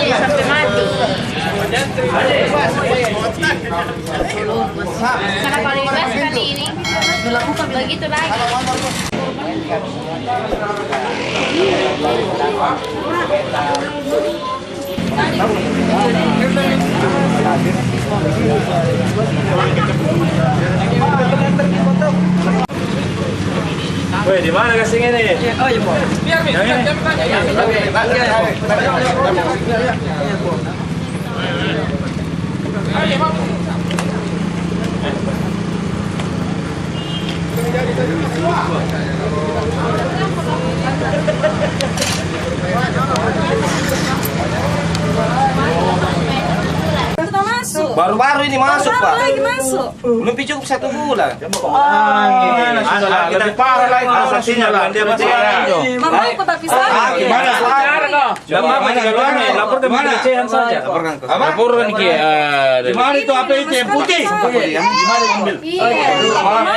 Sampai mati. Karena paling bebas kali ini dilakukan begitu lagi. Woi, di mana casing ini? Oh iya, Pak. Biar nih. Baru-baru ini masuk, Pak. Lagi masuk. Belum cukup 1 bulan. Gimana? Lebih parah lagi. Saksinya kan dia masih. Mama aku tak bisa. Gimana? Lapor ke pelecehan saja. Laporan ke. Gimana itu apa itu yang putih? Gimana ambil? Gimana?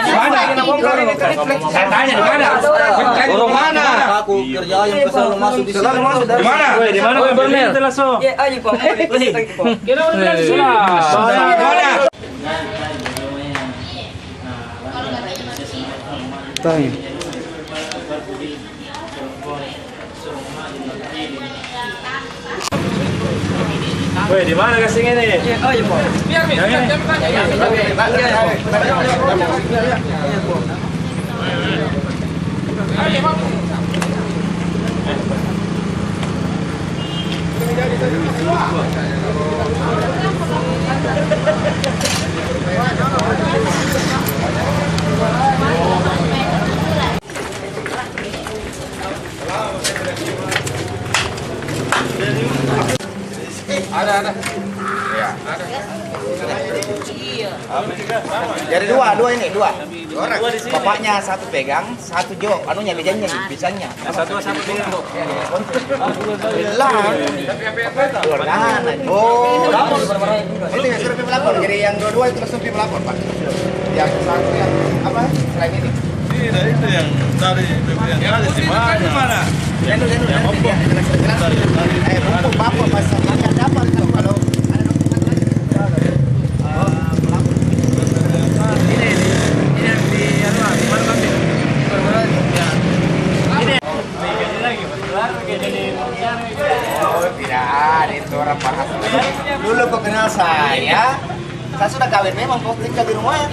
Saya tanya di mana? Orang mana? Aku kerja yang selalu masuk di Selalu masuk dari Di mana? Di mana Bernel? Ya, ayo Pak. Kita udah sudah. Mana? Woi, di mana casing ini? Oh iya, Pak. Biar nih. Ada. Jadi dua ini, dua. Bapaknya satu pegang, satu jok, anunya mejanya, pisangnya. Satu pegang, Bu. Lah. Oh, itu yang suruh pelapor. Jadi yang dua-dua itu langsung pelapor, Pak. Yang satu yang apa? Selain ini. Tidak, itu yang dari BPN ada di mana? Yang untuk papor masalahnya dapat kalau tidak, itu orang parah. Dulu kau kenal saya sudah kawin memang kau tinggal di rumah.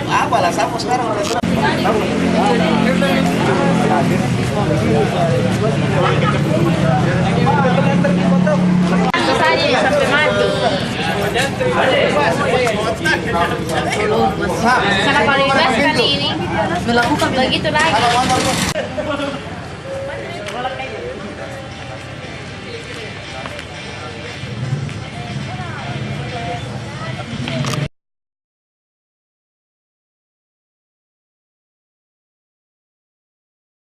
Apalah sama sekarang udah sudah. Sampai mati. Karena paling bebas kali ini dilakukan begitu lagi.